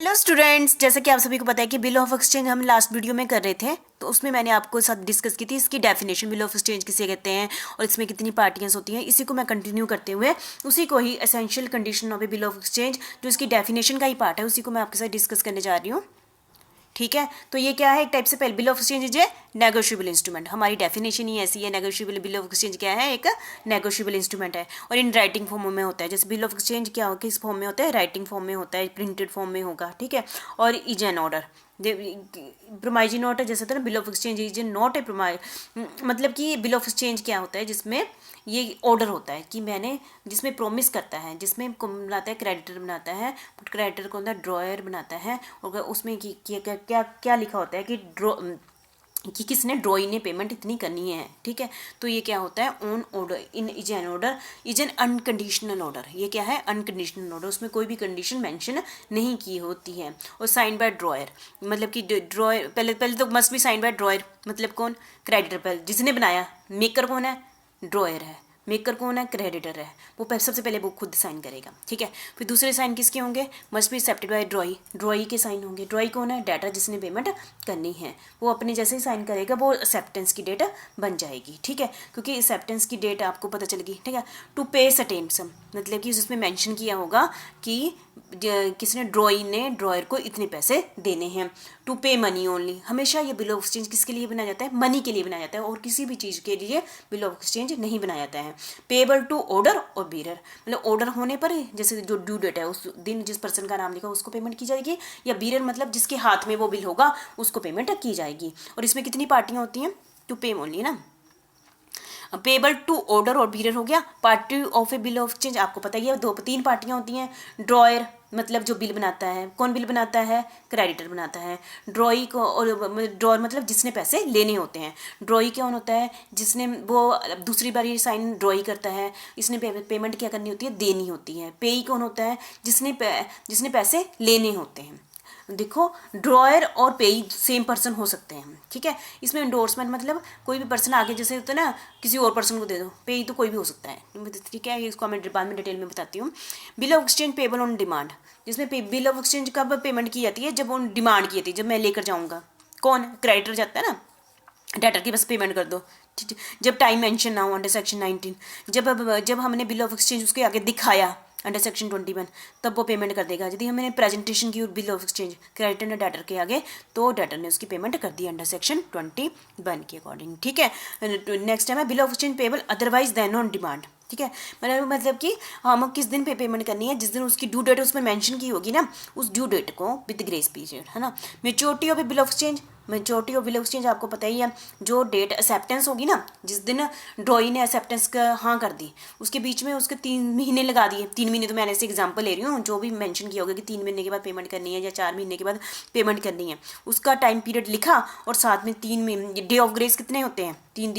Hello students, जैसा कि आप सभी को पता है कि बिल ऑफ एक्सचेंज हम लास्ट वीडियो में कर रहे थे, तो उसमें मैंने आपको साथ डिस्कस की थी इसकी डेफिनेशन, बिल ऑफ एक्सचेंज किसे कहते हैं और इसमें कितनी पार्टियां होती हैं। इसी को मैं कंटिन्यू करते हुए उसी को ही essential condition of a bill of exchange, जो इसकी डेफिनेशन का ही पार्ट है, उसी को मैं आपके साथ डिस्कस करने जा रही हूँ। ठीक है, तो ये क्या है, एक टाइप से पहले bill of exchange is a negotiable instrument. हमारी डेफिनेशन ही ऐसी है, नेगोशिएबल बिल ऑफ एक्सचेंज क्या है, एक नेगोशिएबल इंस्ट्रूमेंट है और इन राइटिंग फॉर्म में होता है। जैसे बिल ऑफ एक्सचेंज क्या होगा, किस फॉर्म में होता है, राइटिंग फॉर्म में होता है, प्रिंटेड फॉर्म में होगा। ठीक है, और is an order, promissory note है, जैसे होता है ना bill of exchange is not a promise, मतलब कि बिल ऑफ एक्सचेंज क्या होता है, जिसमें ये ऑर्डर होता है कि मैंने, जिसमें प्रोमिस करता है, जिसमें बनाता है क्रेडिटर बनाता है, क्रेडिटर को अंदर ड्रॉयर बनाता है और उसमें क्या क्या क्या लिखा होता है कि किसने ड्रॉई ने पेमेंट इतनी करनी है। ठीक है, तो ये क्या होता है, on order in is an order is an unconditional order. ये क्या है, अनकंडीशनल ऑर्डर, उसमें कोई भी कंडीशन मेंशन नहीं की होती है। और साइन बाय ड्रॉयर, मतलब कि ड्रॉयर पहले तो must be sign by drawer, मतलब कौन, क्रेडिटर, पहले जिसने बनाया। मेकर कौन है, ड्रॉयर है। मेकर कौन है, क्रेडिटर है। वो सबसे पहले वो खुद साइन करेगा। ठीक है, फिर दूसरे साइन किसके होंगे, मस्ट बी एक्सेप्टेड बाय ड्रॉई, ड्रॉई के साइन होंगे। ड्रॉई कौन है, डाटा जिसने पेमेंट करनी है, वो अपने जैसे ही साइन करेगा वो एक्सेप्टेंस की डेट बन जाएगी। ठीक है, क्योंकि एक्सेप्टेंस की डेट आपको पता चलेगी। ठीक है, टू पे सर्टेन सम, मतलब कि उसमें मेंशन किया होगा कि किसने, ड्रॉई ने ड्रॉयर को इतने पैसे देने हैं। टू पे मनी ओनली, हमेशा ये बिल ऑफ एक्सचेंज किसके लिए बनाया जाता है, मनी के लिए बनाया जाता है, और किसी भी चीज़ के लिए बिल ऑफ एक्सचेंज नहीं बनाया जाता है। पेबल टू ऑर्डर और बीरर, मतलब ऑर्डर होने पर जैसे जो ड्यू डेट है उस दिन जिस पर्सन का नाम लिखा उसको पेमेंट की जाएगी, या बीरर मतलब जिसके हाथ में वो बिल होगा उसको पेमेंट की जाएगी। और इसमें कितनी पार्टियां होती हैं, टू पे ओनली ना। पेबल टू ऑर्डर और बीरर हो गया। Party of a bill of exchange आपको पता ही है, तीन पार्टियां होती हैं। ड्रॉयर मतलब जो बिल बनाता है, कौन बिल बनाता है, क्रेडिटर बनाता है। ड्रॉई को, और ड्रॉयर मतलब जिसने पैसे लेने होते हैं। ड्रॉई कौन होता है, जिसने वो दूसरी बार ये साइन ड्रॉई करता है, इसने पेमेंट क्या करनी होती है, देनी होती है। पेई कौन होता है, जिसने पैसे लेने होते हैं। देखो, ड्रॉयर और पेई सेम पर्सन हो सकते हैं। ठीक है, इसमें इंडोर्समेंट मतलब कोई भी पर्सन आगे, जैसे होता है ना किसी और पर्सन को दे दो, पेई तो कोई भी हो सकता है। ठीक है, इसको मैं बाद में डिटेल में बताती हूँ। Bill of exchange payable on demand, जिसमें बिल ऑफ एक्सचेंज कब पेमेंट की जाती है, जब उन डिमांड की जाती है, जब मैं लेकर जाऊँगा। कौन, क्रेडिटर जाता है ना, डेटर की बस पेमेंट कर दो। ठीक है, जब टाइम मेंशन ना हो अंडर सेक्शन 19, जब हमने बिल ऑफ एक्सचेंज उसके आगे दिखाया अंडर सेक्शन 21, तब वो पेमेंट कर देगा। यदि हमने प्रेजेंटेशन की बिल ऑफ एक्सचेंज क्रेडिटर ने डेटर के आगे, तो डेटर ने उसकी पेमेंट कर दी अंडर सेक्शन 21 के अकॉर्डिंग। ठीक है, नेक्स्ट टाइम है bill of exchange payable otherwise then on demand. ठीक है, मतलब कि हम किस दिन पे पेमेंट करनी है, जिस दिन उसकी ड्यू डेट उसमें मेंशन की होगी ना, उस ड्यू डेट को विद ग्रेस पीरियड, है ना। Maturity of bill of exchange, maturity of bill of exchange आपको पता ही है, जो डेट एक्सेप्टेंस होगी ना, जिस दिन ड्रॉई ने एक्सेप्टेंस का हाँ कर दी, उसके बीच में उसके 3 महीने लगा दिए। 3 महीने तो मैं ऐसे एग्जांपल ले रही हूँ, जो भी मेंशन किया होगा कि 3 महीने के बाद पेमेंट करनी है या 4 महीने के बाद पेमेंट करनी है, उसका टाइम पीरियड लिखा, और साथ में 3 महीने डे ऑफ ग्रेस कितने होते हैं, 3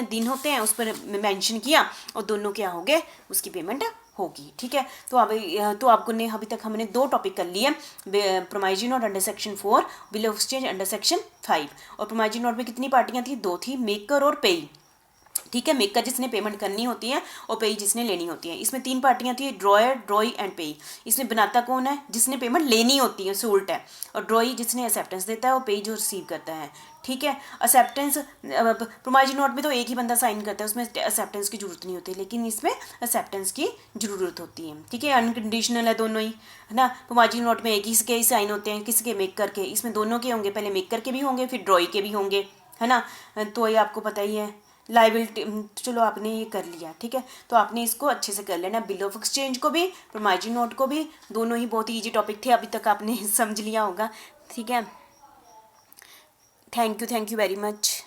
दिन होते हैं, उस पर मेंशन किया, और दोनों क्या हो गए, उसकी पेमेंट होगी। ठीक है, तो आपको ने अभी तक हमने 2 टॉपिक कर लिए, promissory note under section 4, bill of exchange under section 5। और प्रोमाइजी नोट में कितनी पार्टियां थी, 2 थी, मेकर और पेई। ठीक है, मेकर जिसने पेमेंट करनी होती है और पेई जिसने लेनी होती है। इसमें 3 पार्टियां थी, ड्रॉयर, ड्रॉई एंड पेई। इसमें बनाता कौन है, जिसने पेमेंट लेनी होती है, उससे उल्टा है। और ड्रॉई जिसने एक्सेप्टेंस देता है, और पेई जो रिसीव करता है। ठीक है, एक्सेप्टेंस प्रोमाइजी नोट में तो एक ही बंदा साइन करता है, उसमें एक्सेप्टेंस की जरूरत नहीं होती, लेकिन इसमें एक्सेप्टेंस की जरूरत होती है। ठीक है, अनकंडीशनल है दोनों ही, है ना। प्रोमाइजी नोट में एक ही के ही साइन होते हैं, किसके, मेकर के। इसमें दोनों के होंगे, पहले मेकर के भी होंगे, फिर ड्रॉई के भी होंगे, है ना। तो ये आपको पता ही है। लाइबिलिटी, चलो आपने ये कर लिया। ठीक है, तो आपने इसको अच्छे से कर लेना, बिल ऑफ एक्सचेंज को भी, प्रोमाइजी नोट को भी। दोनों ही बहुत ही ईजी टॉपिक थे, अभी तक आपने समझ लिया होगा। ठीक है, थैंक यू वेरी मच।